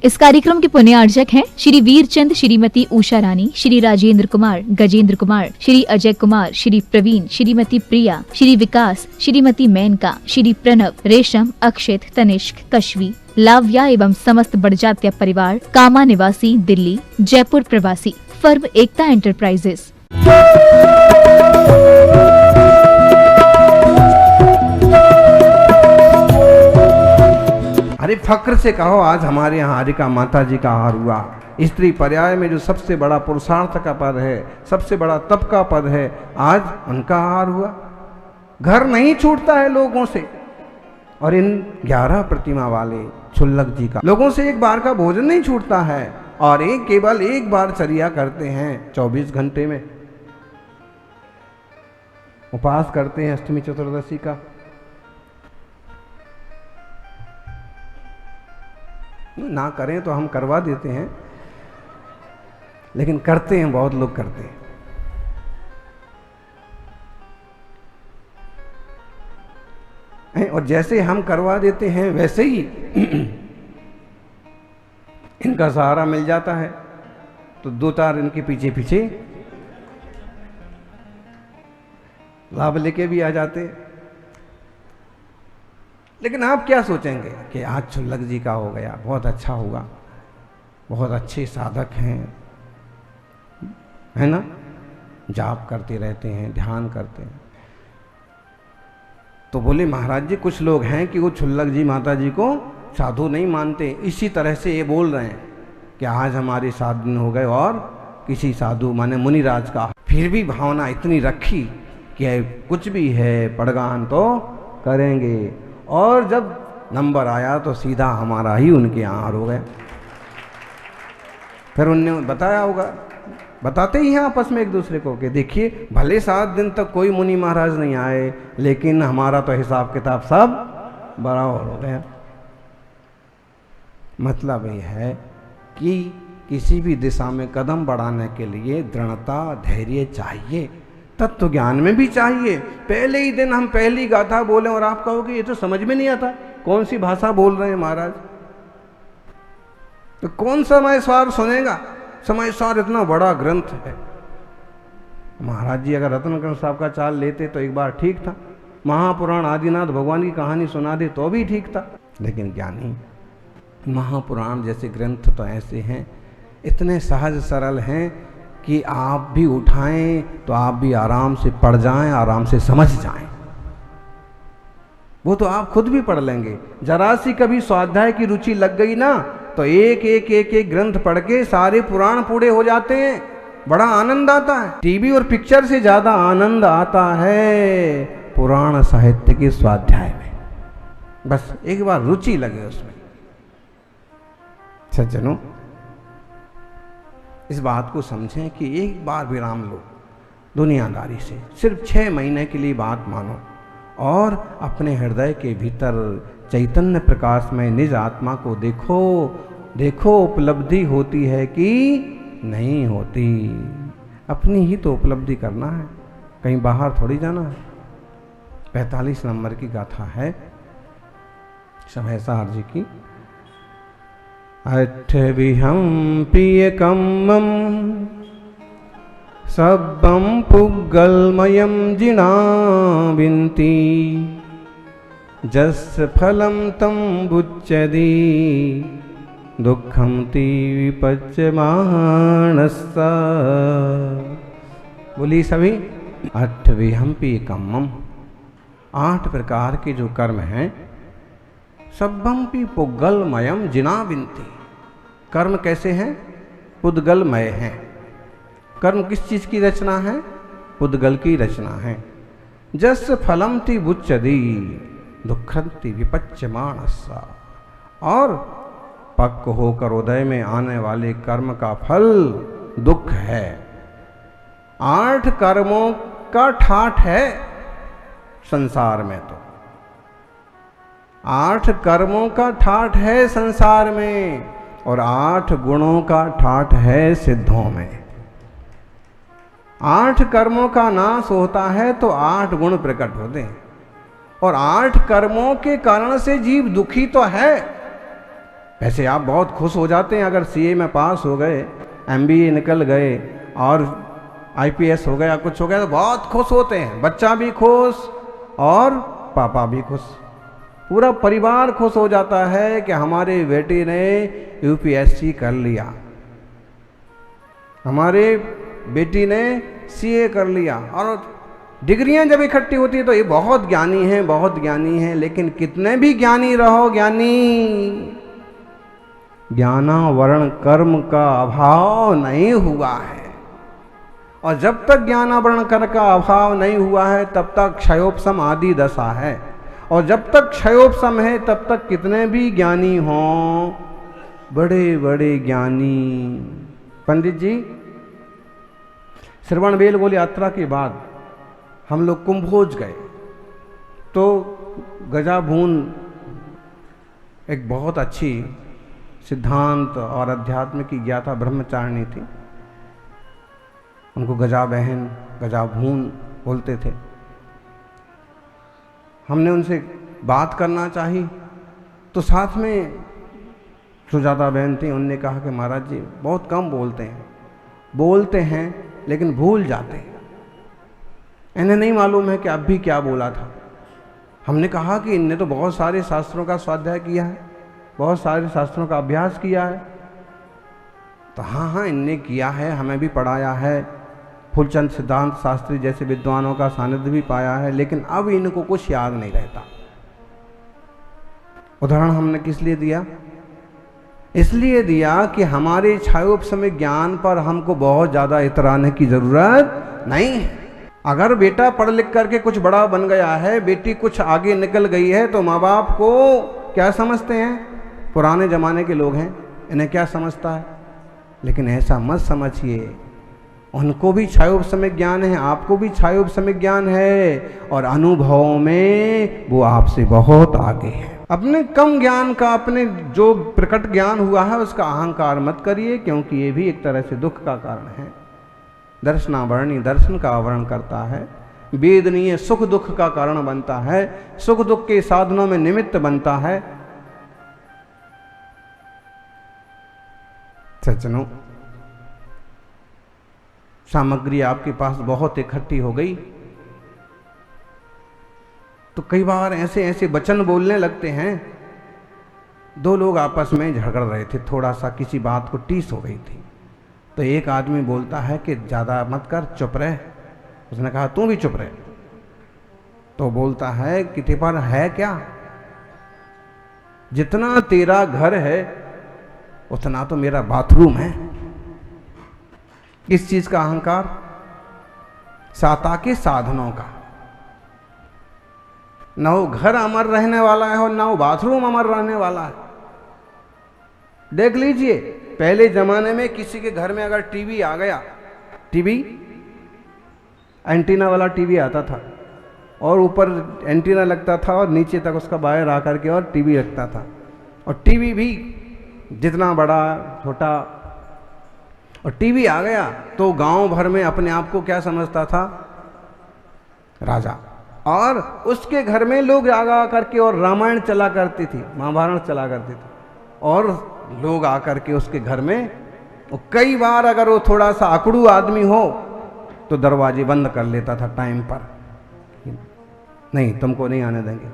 इस कार्यक्रम के पुण्यार्चक हैं श्री वीरचंद, श्रीमती उषा रानी, श्री राजेंद्र कुमार, गजेंद्र कुमार, श्री अजय कुमार, श्री प्रवीण, श्रीमती प्रिया, श्री विकास, श्रीमती मेनका, श्री प्रणव, रेशम, अक्षित, तनिष्क, कश्वी, लाव्या एवं समस्त बड़जात्या परिवार, कामा निवासी, दिल्ली, जयपुर प्रवासी, फर्म एकता एंटरप्राइजेस। अरे फक्र से कहो, आज हमारे यहाँ हारिका माता जी का आहार हुआ। स्त्री पर्याय में जो सबसे बड़ा पुरुषार्थ का पद है, सबसे बड़ा तप का पद है, आज उनका आहार हुआ। घर नहीं छूटता है लोगों से, और इन 11 प्रतिमा वाले छुल्लक जी का लोगों से एक बार का भोजन नहीं छूटता है, और केवल एक बार चर्या करते हैं 24 घंटे में। उपवास करते हैं अष्टमी चतुर्दशी का। ना करें तो हम करवा देते हैं, लेकिन करते हैं, बहुत लोग करते हैं। और जैसे हम करवा देते हैं वैसे ही इनका सहारा मिल जाता है, तो 2-4 इनके पीछे पीछे लाभ लेके भी आ जाते हैं। लेकिन आप क्या सोचेंगे कि आज छुल्लक जी का हो गया, बहुत अच्छा होगा, बहुत अच्छे साधक हैं, है ना, जाप करते रहते हैं, ध्यान करते हैं। तो बोले महाराज जी, कुछ लोग हैं कि वो छुल्लक जी माता जी को साधु नहीं मानते, इसी तरह से ये बोल रहे हैं कि आज हमारे 7 दिन हो गए और किसी साधु माने मुनिराज का फिर भी भावना इतनी रखी कि कुछ भी है पड़गान तो करेंगे। और जब नंबर आया तो सीधा हमारा ही उनके यहाँ हो गया। फिर उनने बताया होगा, बताते ही हैं आपस में एक दूसरे को कि देखिए, भले 7 दिन तक कोई मुनि महाराज नहीं आए, लेकिन हमारा तो हिसाब किताब सब बराबर हो गया। मतलब ये है कि किसी भी दिशा में कदम बढ़ाने के लिए दृढ़ता, धैर्य चाहिए, तत्व ज्ञान में भी चाहिए। पहले ही दिन हम पहली गाथा बोले और आप कहोगे ये तो समझ में नहीं आता, कौन सी भाषा बोल रहे हैं महाराज, तो कौन समय स्वार सुनेगा? समय स्वार इतना बड़ा ग्रंथ है। महाराज जी अगर रत्नकर्ण साहब का चाल लेते तो एक बार ठीक था, महापुराण आदिनाथ भगवान की कहानी सुना दे तो भी ठीक था, लेकिन क्या नहीं। महापुराण जैसे ग्रंथ तो ऐसे हैं, इतने सहज सरल हैं कि आप भी उठाएं तो आप भी आराम से पढ़ जाएं, आराम से समझ जाएं। वो तो आप खुद भी पढ़ लेंगे। जरा सी कभी स्वाध्याय की रुचि लग गई ना, तो एक ग्रंथ पढ़ के सारे पुराण पूरे हो जाते हैं। बड़ा आनंद आता है। टीवी और पिक्चर से ज्यादा आनंद आता है पुराण साहित्य के स्वाध्याय में। बस एक बार रुचि लगे उसमें। सज्जनों, इस बात को समझें कि एक बार विराम लो दुनियादारी से, सिर्फ 6 महीने के लिए बात मानो और अपने हृदय के भीतर चैतन्य प्रकाश में निज आत्मा को देखो। देखो उपलब्धि होती है कि नहीं होती। अपनी ही तो उपलब्धि करना है, कहीं बाहर थोड़ी जाना है। 45 नंबर की गाथा है शमैसार जी की। अट्ठविहं प्रियकम्मं सब्बं पुग्गलमयं जिनाविन्ति जस्य फलं तं बुच्यति दुःखं ति विपच्यमानस्सा। बोली सभी। अट्ठविहं प्रियकम्मं, 8 प्रकार के जो कर्म हैं, सब्बंपि पुद्गलमयम जिनाविन्ति। कर्म कैसे हैं? पुद्गलमय हैं। कर्म किस चीज की रचना है? पुद्गल की रचना है। जस फलम ति बुच्यति दुःखंति विपच्यमानस्सा। और पक्व होकर उदय में आने वाले कर्म का फल दुख है। 8 कर्मों का ठाठ है संसार में। तो 8 कर्मों का ठाठ है संसार में, और 8 गुणों का ठाठ है सिद्धों में। 8 कर्मों का नाश होता है तो 8 गुण प्रकट होते हैं, और 8 कर्मों के कारण से जीव दुखी तो है, वैसे आप बहुत खुश हो जाते हैं अगर सीए में पास हो गए, एमबीए निकल गए और आईपीएस हो गया, कुछ हो गया तो बहुत खुश होते हैं। बच्चा भी खुश और पापा भी खुश, पूरा परिवार खुश हो जाता है कि हमारे बेटे ने यूपीएससी कर लिया, हमारे बेटी ने सीए कर लिया। और डिग्रियां जब इकट्ठी होती है तो ये बहुत ज्ञानी हैं, बहुत ज्ञानी हैं। लेकिन कितने भी ज्ञानी रहो, ज्ञानावरण कर्म का अभाव नहीं हुआ है। और जब तक ज्ञानावरण कर्म का अभाव नहीं हुआ है तब तक क्षयोपशम आदि दशा है। और जब तक क्षयोपशम है तब तक कितने भी ज्ञानी हों, बड़े बड़े ज्ञानी। पंडित जी, श्रवण बेलगोल यात्रा के बाद हम लोग कुंभोज गए तो गजाभून एक बहुत अच्छी सिद्धांत और अध्यात्म की ज्ञाता ब्रह्मचारिणी थी। उनको गजा बहन, गजाभून बोलते थे। हमने उनसे बात करना चाही तो साथ में सुजाता बहन थी। उनने कहा कि महाराज जी बहुत कम बोलते हैं लेकिन भूल जाते हैं, इन्हें नहीं मालूम है कि अब भी क्या बोला था। हमने कहा कि इनने तो बहुत सारे शास्त्रों का स्वाध्याय किया है, बहुत सारे शास्त्रों का अभ्यास किया है। तो हाँ इनने किया है, हमें भी पढ़ाया है, फूलचंद सिद्धांत शास्त्री जैसे विद्वानों का सानिध्य भी पाया है, लेकिन अब इनको कुछ याद नहीं रहता। उदाहरण हमने किस लिए दिया? इसलिए दिया कि हमारे क्षयोपशम ज्ञान पर हमको बहुत ज़्यादा इतराने की ज़रूरत नहीं है। अगर बेटा पढ़ लिख करके कुछ बड़ा बन गया है, बेटी कुछ आगे निकल गई है, तो माँ बाप को क्या समझते हैं? पुराने ज़माने के लोग हैं, इन्हें क्या समझता है? लेकिन ऐसा मत समझिए, उनको भी क्षयोपशम ज्ञान है, आपको भी क्षयोपशम ज्ञान है, और अनुभव में वो आपसे बहुत आगे है। अपने कम ज्ञान का, अपने जो प्रकट ज्ञान हुआ है उसका अहंकार मत करिए, क्योंकि ये भी एक तरह से दुख का कारण है। दर्शनावरणी दर्शन का आवरण करता है, वेदनीय सुख दुख का कारण बनता है, सुख दुख के साधनों में निमित्त बनता है। सज्जनों, सामग्री आपके पास बहुत इकट्ठी हो गई तो कई बार ऐसे ऐसे वचन बोलने लगते हैं। दो लोग आपस में झगड़ रहे थे, थोड़ा सा किसी बात को टीस हो गई थी, तो एक आदमी बोलता है कि ज़्यादा मत कर, चुप रह। उसने कहा तू भी चुप रह। तो बोलता है कि तेरे पर है क्या? जितना तेरा घर है उतना तो मेरा बाथरूम है। किस चीज का अहंकार? साता के साधनों का। न वो घर अमर रहने वाला है और न वो बाथरूम अमर रहने वाला है। देख लीजिए, पहले जमाने में किसी के घर में अगर टीवी आ गया, टीवी एंटीना वाला टीवी आता था और ऊपर एंटीना लगता था और नीचे तक उसका वायर आकर के और टीवी रखता था, और टीवी भी जितना बड़ा छोटा। और टीवी आ गया तो गांव भर में अपने आप को क्या समझता था? राजा। और उसके घर में लोग आगा करके और रामायण चला करती थी, महाभारत चला करती थी, और लोग आकर के उसके घर में, कई बार अगर वो थोड़ा सा अकड़ू आदमी हो तो दरवाजे बंद कर लेता था टाइम पर, नहीं तुमको नहीं आने देंगे।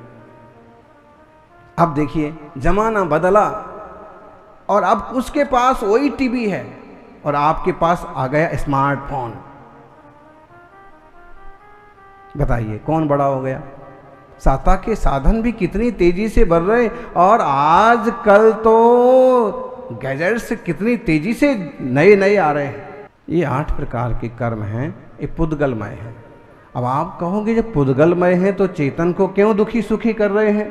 अब देखिए जमाना बदला और अब उसके पास वही टीवी है और आपके पास आ गया स्मार्टफोन। बताइए कौन बड़ा हो गया? साता के साधन भी कितनी तेजी से बढ़ रहे, और आजकल तो गैजेट्स कितनी तेजी से नए नए आ रहे हैं। ये 8 प्रकार के कर्म हैं, ये पुद्गलमय है। अब आप कहोगे जब पुद्गलमय है तो चेतन को क्यों दुखी सुखी कर रहे हैं?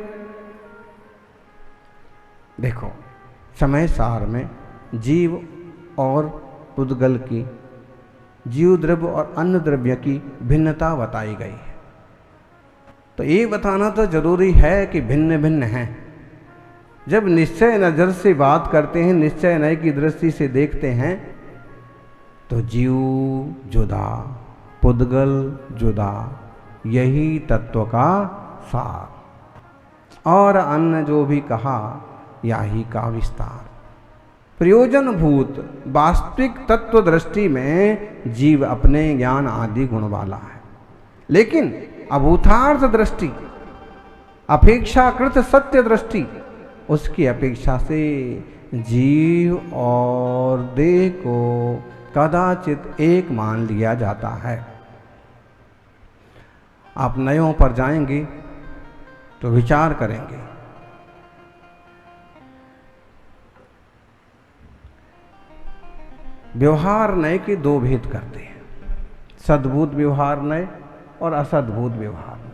देखो, समय सार में जीव और पुद्गल की, जीव द्रव्य और अन्न द्रव्य की भिन्नता बताई गई है। तो ये बताना तो जरूरी है कि भिन्न भिन्न हैं। जब निश्चय नजर से बात करते हैं, निश्चय नय की दृष्टि से देखते हैं, तो जीव जुदा, पुद्गल जुदा, यही तत्व का सार। और अन्न जो भी कहा याही का विस्तार। प्रयोजनभूत वास्तविक तत्व दृष्टि में जीव अपने ज्ञान आदि गुण वाला है, लेकिन अभूतार्थ दृष्टि, अपेक्षाकृत सत्य दृष्टि, उसकी अपेक्षा से जीव और देह को कदाचित एक मान लिया जाता है। आप नयों पर जाएंगे तो विचार करेंगे। व्यवहार नय के दो भेद करते हैं, सद्भूत व्यवहार नय और असद्भूत व्यवहार नय।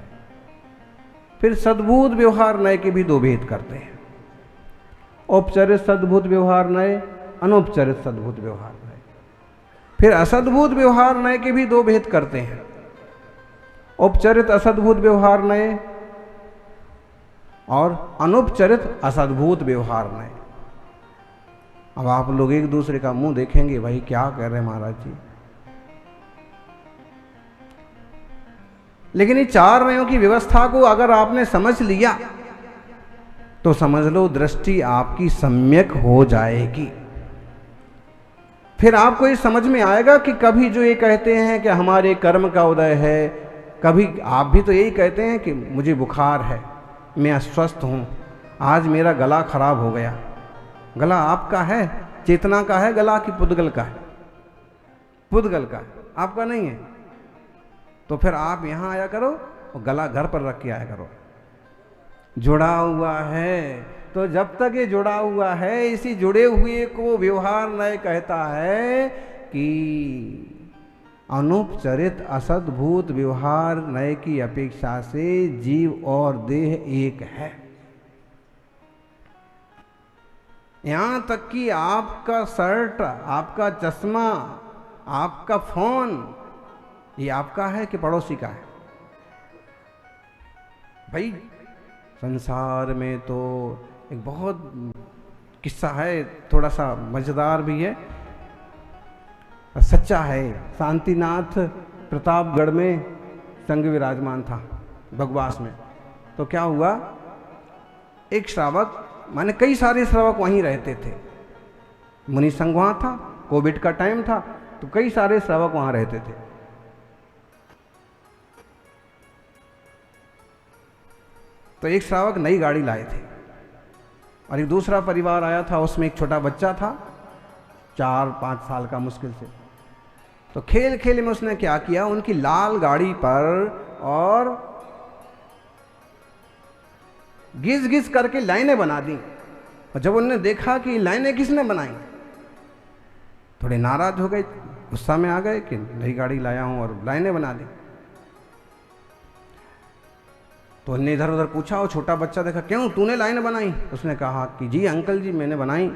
फिर सद्भूत व्यवहार नय के भी दो भेद करते हैं, औपचारिक सद्भूत व्यवहार नय, अनौपचारिक सद्भूत व्यवहार नय। फिर असद्भूत व्यवहार नय के भी दो भेद करते हैं, औपचारिक असद्भूत व्यवहार नय और अनौपचारिक असद्भूत व्यवहार नय। अब आप लोग एक दूसरे का मुंह देखेंगे, भाई क्या कह रहे हैं महाराज जी। लेकिन ये चार नयों की व्यवस्था को अगर आपने समझ लिया तो समझ लो दृष्टि आपकी सम्यक हो जाएगी। फिर आपको ये समझ में आएगा कि कभी जो ये कहते हैं कि हमारे कर्म का उदय है, कभी आप भी तो यही कहते हैं कि मुझे बुखार है, मैं अस्वस्थ हूं, आज मेरा गला खराब हो गया। गला आपका है, चेतना का है गला कि पुद्गल का है? पुद्गल का है, आपका नहीं है। तो फिर आप यहां आया करो और गला घर पर रख के आया करो। जुड़ा हुआ है तो जब तक ये जुड़ा हुआ है, इसी जुड़े हुए को व्यवहार नय कहता है कि अनुपचरित असद्भूत व्यवहार नय की अपेक्षा से जीव और देह एक है। यहां तक कि आपका शर्ट, आपका चश्मा, आपका फोन, ये आपका है कि पड़ोसी का है? भाई संसार में तो एक बहुत किस्सा है, थोड़ा सा मजेदार भी है, सच्चा है। शांतिनाथ प्रतापगढ़ में संग विराजमान था बगवास में। तो क्या हुआ, एक श्रावक, माने कई सारे श्रावक वहीं रहते थे, मुनि संघ वहां था, कोविड का टाइम था, तो कई सारे श्रावक वहां रहते थे। तो एक श्रावक नई गाड़ी लाए थे और एक दूसरा परिवार आया था, उसमें एक छोटा बच्चा था 4-5 साल का मुश्किल से। तो खेल खेल में उसने क्या किया, उनकी लाल गाड़ी पर और घिस घिस करके लाइनें बना दी। और जब उन्होंने देखा कि लाइनें किसने बनाई, थोड़े नाराज हो गए, गुस्सा में आ गए कि नई गाड़ी लाया हूं और लाइनें बना दी। तो उन्होंने इधर उधर पूछा और छोटा बच्चा देखा, क्यों तूने लाइनें बनाई? उसने कहा कि जी अंकल जी मैंने बनाई।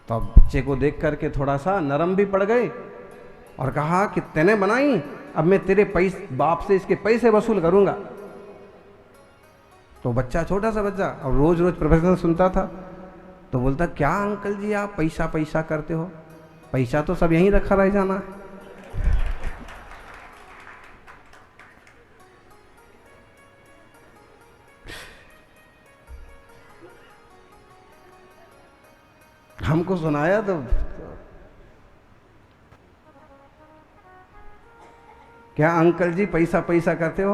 तो अब बच्चे को देख करके थोड़ा सा नरम भी पड़ गए और कहा कि तूने बनाई, अब मैं तेरे बाप से इसके पैसे वसूल करूंगा। तो बच्चा, छोटा सा बच्चा, और रोज रोज प्रोफेसर सुनता था, तो बोलता, क्या अंकल जी आप पैसा पैसा करते हो, पैसा तो सब यहीं रखा रह जाना है। हमको सुनाया तो क्या अंकल जी पैसा पैसा करते हो,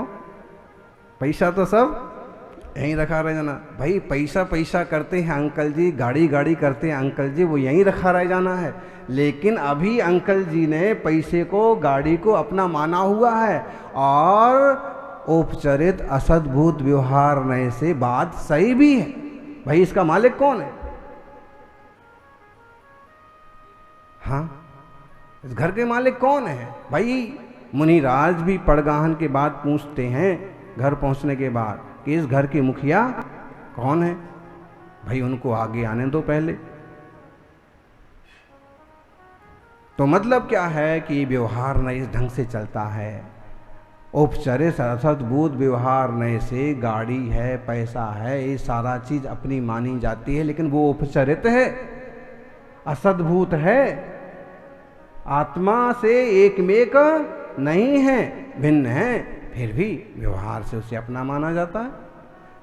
पैसा तो सब यहीं रखा रह जाना। भाई पैसा पैसा करते हैं अंकल जी, गाड़ी गाड़ी करते हैं अंकल जी, वो यहीं रखा रह जाना है। लेकिन अभी अंकल जी ने पैसे को, गाड़ी को अपना माना हुआ है और औपचारिक असद्भूत व्यवहार नय से बात सही भी है। भाई इसका मालिक कौन है? हाँ, इस घर के मालिक कौन है? भाई मुनिराज भी पड़गाहन के बाद पूछते हैं घर पहुंचने के बाद कि इस घर के मुखिया कौन है? भाई उनको आगे आने दो पहले। तो मतलब क्या है कि व्यवहार नय इस ढंग से चलता है। औपचारिक असद्भूत व्यवहार नय से गाड़ी है, पैसा है, ये सारा चीज अपनी मानी जाती है, लेकिन वो औपचारिक है, असद्भूत है, आत्मा से एकमेक नहीं है, भिन्न है, फिर भी व्यवहार से उसे अपना माना जाता है।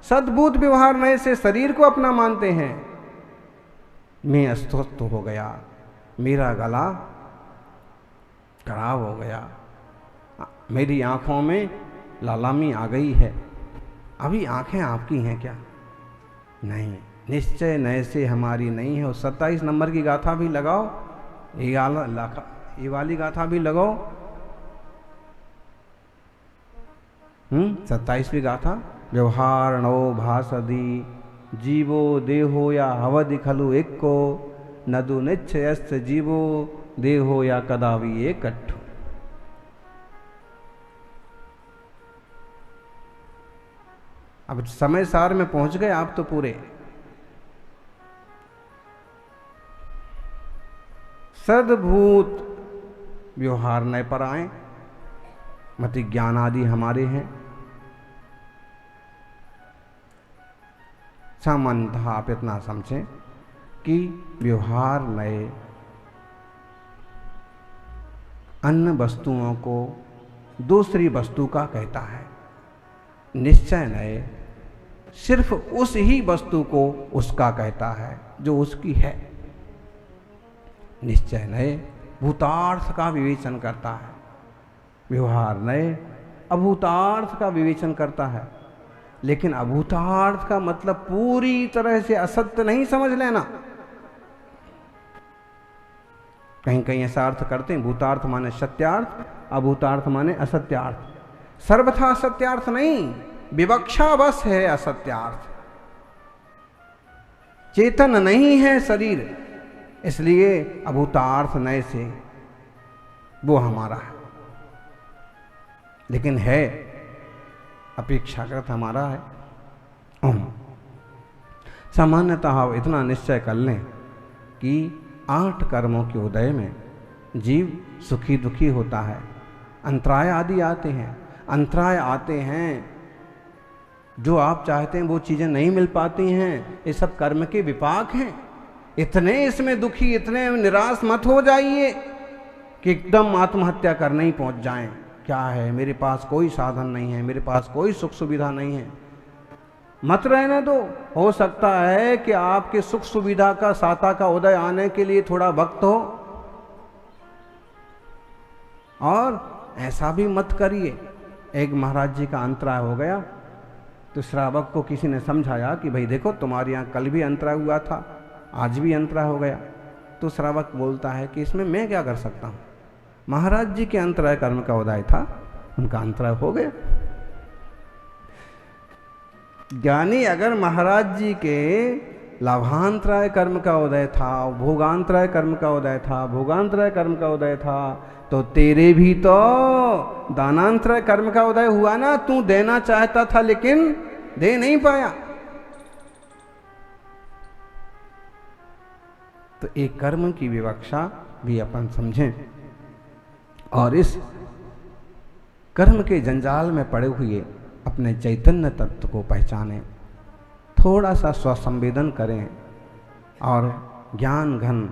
सद्भूत व्यवहार नए से शरीर को अपना मानते हैं। मैं अस्वस्थ हो गया, मेरा गला खराब हो गया, मेरी आंखों में लालामी आ गई है। अभी आंखें आपकी हैं क्या? नहीं, निश्चय नए से हमारी नहीं है। 27 नंबर की गाथा भी लगाओ, ये वाली गाथा भी लगाओ। 27वीं गाथा। व्यवहार नो भासदी जीवो देहो या हवदि खलु एक्को नदु निश्चयस्त जीवो देहो या कदावी एकट्ठु। अब समय सार में पहुंच गए आप तो पूरे। सद्भूत व्यवहार नए पर आए, मति ज्ञान आदि हमारे हैं। सामान्यतः आप इतना समझें कि व्यवहार नए अन्य वस्तुओं को दूसरी वस्तु का कहता है। निश्चय नए सिर्फ उस ही वस्तु को उसका कहता है जो उसकी है। निश्चय नए भूतार्थ का विवेचन करता है, व्यवहार नए अभूतार्थ का विवेचन करता है। लेकिन अभूतार्थ का मतलब पूरी तरह से असत्य नहीं समझ लेना। कहीं कहीं ऐसा अर्थ करते हैं, भूतार्थ माने सत्यार्थ, अभूतार्थ माने असत्यार्थ। सर्वथा सत्यार्थ नहीं, विवक्षावश है असत्यार्थ। चेतन नहीं है शरीर, इसलिए अभूतार्थ नए से वो हमारा है, लेकिन है अपेक्षाकृत हमारा है। सामान्यतः इतना निश्चय कर लें कि 8 कर्मों के उदय में जीव सुखी दुखी होता है। अंतराय आदि आते हैं, अंतराय आते हैं, जो आप चाहते हैं वो चीज़ें नहीं मिल पाती हैं। ये सब कर्म के विपाक हैं। इतने इसमें दुखी, इतने निराश मत हो जाइए कि एकदम आत्महत्या करने ही पहुंच जाएं। क्या है, मेरे पास कोई साधन नहीं है, मेरे पास कोई सुख सुविधा नहीं है। मत रहने दो। हो सकता है कि आपके सुख सुविधा का साता का उदय आने के लिए थोड़ा वक्त हो, और ऐसा भी मत करिए। एक महाराज जी का अंतराय हो गया तो श्रावक को किसी ने समझाया कि भाई देखो, तुम्हारे यहाँ कल भी अंतराय हुआ था, आज भी अंतराय हो गया। तो श्रावक बोलता है कि इसमें मैं क्या कर सकता हूँ, महाराज जी के अंतराय कर्म का उदय था, उनका अंतराय हो गया। ज्ञानी अगर महाराज जी के लाभांतराय कर्म का उदय था, भोगांतराय कर्म का उदय था, भोगांतराय कर्म का उदय था, तो तेरे भी तो दानांतराय कर्म का उदय हुआ ना। तू देना चाहता था लेकिन दे नहीं पाया। तो एक कर्म की विवक्षा भी अपन समझें और इस कर्म के जंजाल में पड़े हुए अपने चैतन्य तत्व को पहचानें, थोड़ा सा स्वसंवेदन करें और ज्ञान घन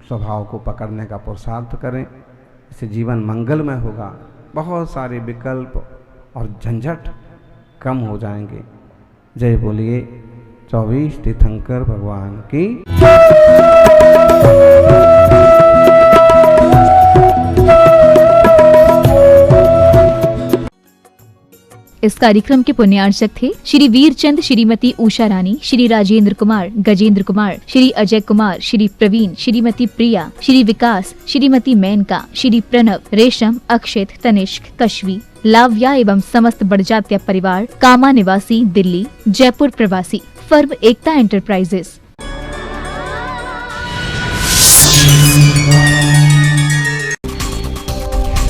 स्वभाव को पकड़ने का पुरुषार्थ करें। इससे जीवन मंगलमय होगा, बहुत सारे विकल्प और झंझट कम हो जाएंगे। जय बोलिए 24 तीर्थंकर भगवान की। इस कार्यक्रम के पुण्यार्चक थे श्री वीरचंद, श्रीमती उषा रानी, श्री राजेंद्र कुमार, गजेंद्र कुमार, श्री अजय कुमार, श्री प्रवीण, श्रीमती प्रिया, श्री विकास, श्रीमती मेनका, श्री प्रणव, रेशम, अक्षित, तनिष्क, कश्वी, लाव्या एवं समस्त बड़जात्या परिवार, कामा निवासी, दिल्ली, जयपुर प्रवासी, फर्म एकता एंटरप्राइजेस।